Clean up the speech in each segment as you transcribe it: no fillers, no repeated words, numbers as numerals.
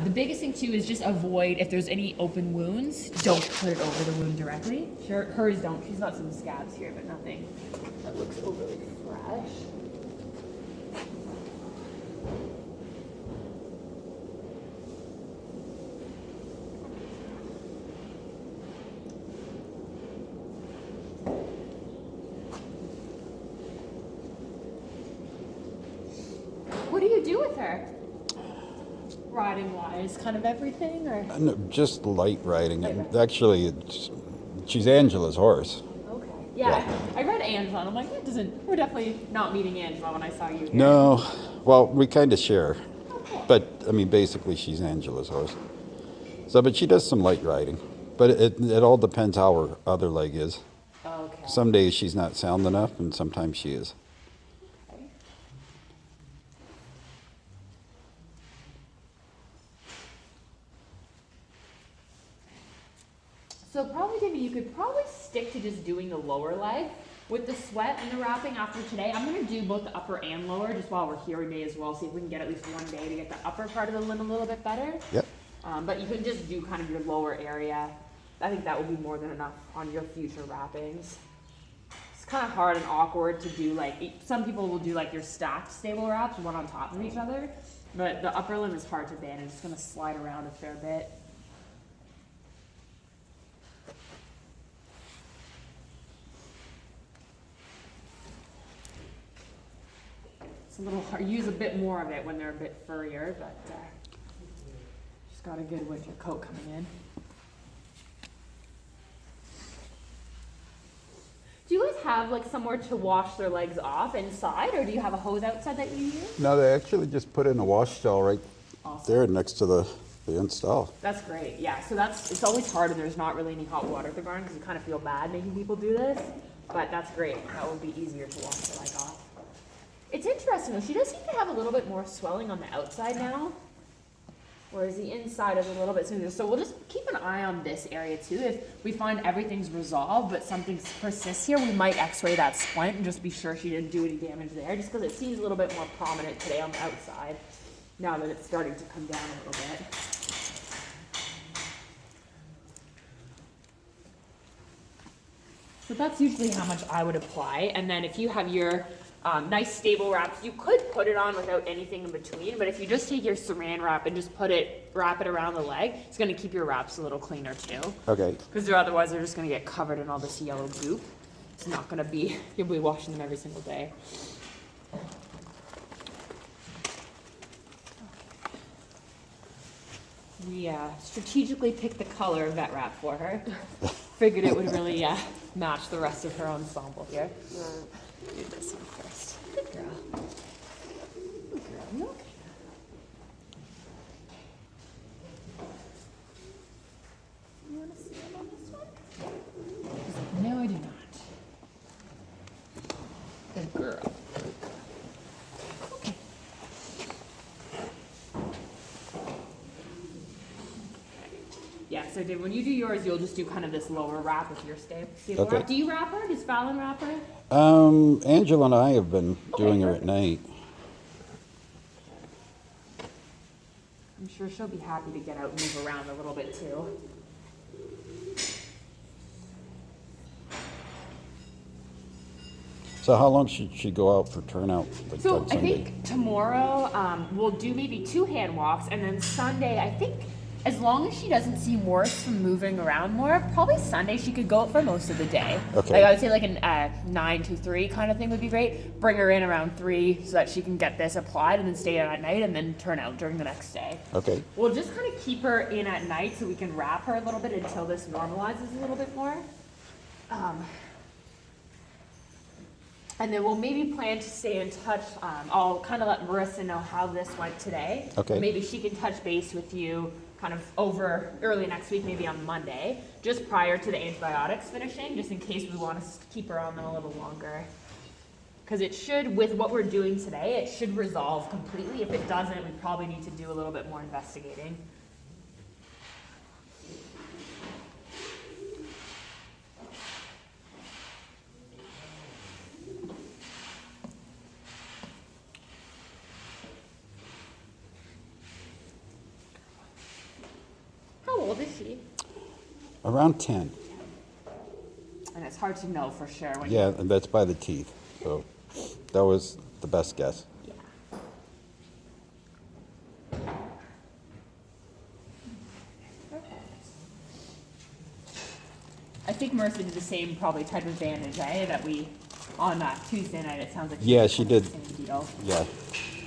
The biggest thing too is just avoid, if there's any open wounds, don't put it over the wound directly. Hers don't. She's got some scabs here, but nothing that looks overly fresh. What do you do with her? Riding wise, kind of everything, or? No, just light riding. Actually, she's Angela's horse. Okay. Yeah, I read Angela, and I'm like, we're definitely not meeting Angela when I saw you here. No, well, we kind of share. Oh, cool. But, I mean, basically, she's Angela's horse. So, but she does some light riding. But it all depends how her other leg is. Okay. Some days she's not sound enough, and sometimes she is. So probably, David, you could probably stick to just doing the lower leg. With the sweat and the wrapping after today, I'm going to do both the upper and lower just while we're here. We may as well see if we can get at least one day to get the upper part of the limb a little bit better. Yep. But you can just do kind of your lower area. I think that will be more than enough on your future wrappings. It's kind of hard and awkward to do, like, some people will do like your stacked stable wraps, one on top of each other. But the upper limb is hard to bend, and it's going to slide around a fair bit. It's a little hard. Use a bit more of it when they're a bit furrier, but she's got a good winter coat coming in. Do you guys have like somewhere to wash their legs off inside, or do you have a hose outside that you use? No, they actually just put in a wash stall right there next to the install. That's great. Yeah, so it's always hard and there's not really any hot water at the barn because you kind of feel bad making people do this, but that's great. That will be easier to wash the leg off. It's interesting though, she does seem to have a little bit more swelling on the outside now, whereas the inside is a little bit smoother. So we'll just keep an eye on this area too. If we find everything's resolved but something persists here, we might x-ray that splint and just be sure she didn't do any damage there, just because it seems a little bit more prominent today on the outside, now that it's starting to come down a little bit. So that's usually how much I would apply, and then if you have your nice stable wraps, you could put it on without anything in between, but if you just take your saran wrap and just wrap it around the leg, it's going to keep your wraps a little cleaner too. Okay. Because otherwise they're just going to get covered in all this yellow goop. It's not going to be, you'll be washing them every single day. We strategically picked the color of that wrap for her. Figured it would really match the rest of her ensemble here. Do this one first. Good girl. Good girl. You okay? You want to see him on this one? No, I do not. Good girl. Okay. Yeah, so Dave, when you do yours, you'll just do kind of this lower wrap with your stable wrap. Do you wrap her? Does Fallon wrap her? Angela and I have been doing her at night. I'm sure she'll be happy to get out and move around a little bit too. So how long should she go out for turnout? Like So on I Sunday? think tomorrow we'll do maybe 2 hand walks, and then Sunday, I think as long as she doesn't seem worse from moving around more, probably Sunday she could go out for most of the day. Okay. Like I would say like a 9 to 3 kind of thing would be great. Bring her in around 3 so that she can get this applied and then stay in at night and then turn out during the next day. Okay. We'll just kind of keep her in at night so we can wrap her a little bit until this normalizes a little bit more. And then we'll maybe plan to stay in touch. I'll kind of let Marissa know how this went today. Okay. Maybe she can touch base with you kind of over early next week, maybe on Monday, just prior to the antibiotics finishing, just in case we want to keep her on them a little longer. Because it should, with what we're doing today, it should resolve completely. If it doesn't, we probably need to do a little bit more investigating. old is she? Around 10. And it's hard to know for sure when Yeah, and that's by the teeth. So that was the best guess. Yeah. I think Marissa did the same probably type of bandage, eh? That we on Tuesday night. It sounds like Yeah, she did. The same deal. Yeah.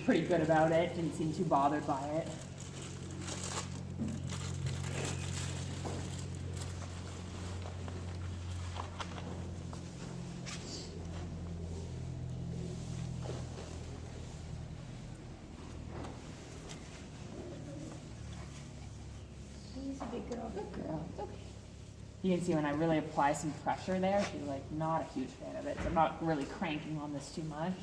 Pretty good about it. Didn't seem too bothered by it. She's a big girl. Good girl. It's okay. You can see when I really apply some pressure there, she's like not a huge fan of it. So I'm not really cranking on this too much.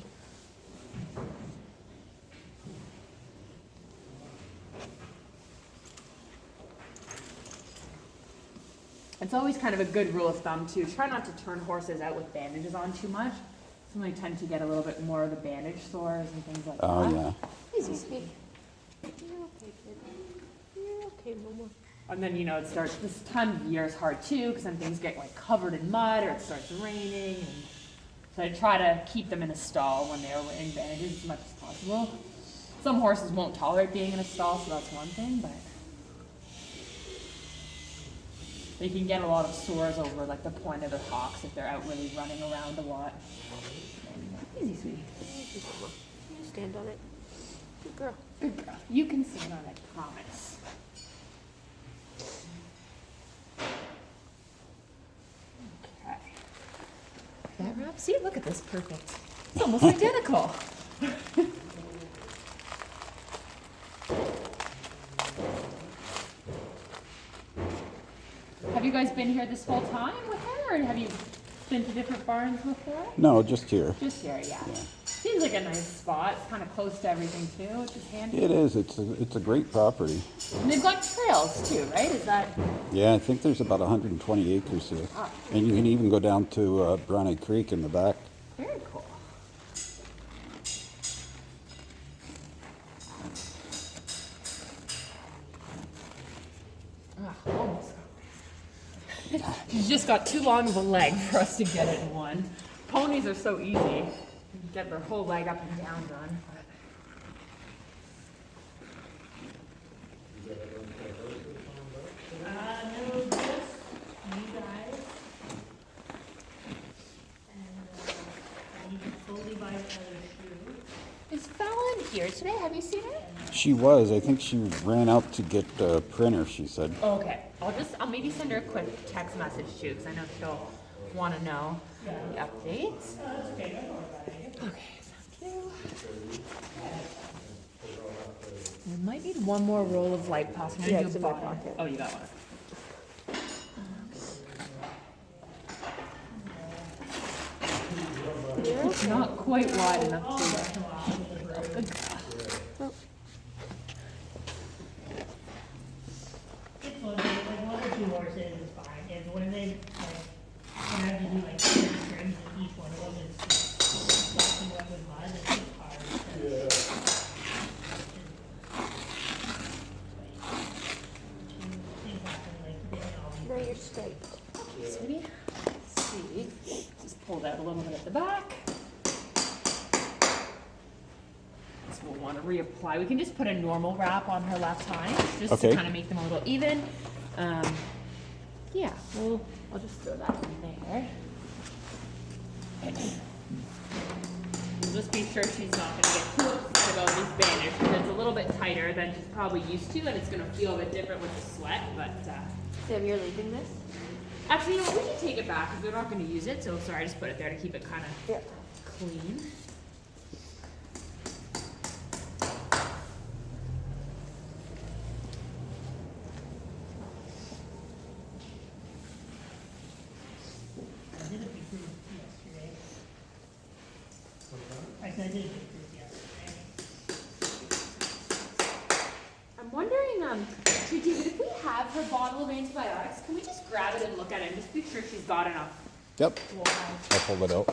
It's always kind of a good rule of thumb too. Try not to turn horses out with bandages on too much. Some they tend to get a little bit more of the bandage sores and things like Oh, that. yeah. Easy, sweetie. You're okay, kid. You're okay, Mama. And then, you know, it starts, this time of year is hard too, because then things get like covered in mud or it starts raining. And so I try to keep them in a stall when they're wearing bandages as much as possible. Some horses won't tolerate being in a stall, so that's one thing, but they can get a lot of sores over like the point of their hocks if they're out really running around a lot. Easy, sweetie. Easy, Mama. You stand on it. Good girl. Good girl. You can stand on it, promise. Okay. That wrap. See, look at this. Perfect. It's almost identical. Have you guys been here this whole time with her, or have you been to different barns before? No, just here. Just here, yeah. Yeah. Seems like a nice spot. It's kind of close to everything too, which is handy. It is. It's a great property. And they've got trails too, right? Is that? Yeah, I think there's about 120 acres here. Ah. And you can even go down to Brownie Creek in the back. Very cool. Almost. She's just got too long of a leg for us to get it in one. Ponies are so easy. You can get their whole leg up and down done. No, just you guys. And I need to fully buy another shoe. Is Fallon here today? Have you seen her? She was. I think she ran out to get a printer, she said. Okay. I'll maybe send her a quick text message too, because I know she'll want to know the updates. That's okay, don't worry about it. Okay, thank you. We might need one more roll of light plastic. I'm gonna Yeah, do it's a in my bottom. pocket. Oh, you got one. You're It's not quite wide enough to. Good girl. It's one thing, like one or two horses is fine, and when they, like, have to do like trims and each one of them is blocking up with mud, it's just hard. Things happen, like, they can all be. No, you're straight. Okay, sweetie. Let's see. Just pulled out a little bit at the back. So we'll want to reapply. We can just put a normal wrap on her left hind, just Okay. to kind of make them a little even. Yeah, I'll just throw that in there. We'll just be sure she's not going to get too upset about this bandage, because it's a little bit tighter than she's probably used to, and it's going to feel a bit different with the sweat, but Sam, you're leaving this? actually, you know what, we can take it back because we're not going to use it, so sorry, I just put it there to keep it kind of Yeah. clean. I did a big group yesterday. I said I did a big group yesterday. I'm wondering, David, if we have her bottle of antibiotics, can we just grab it and look at it and just be sure she's got enough? Yep. Water? I'll pull it out.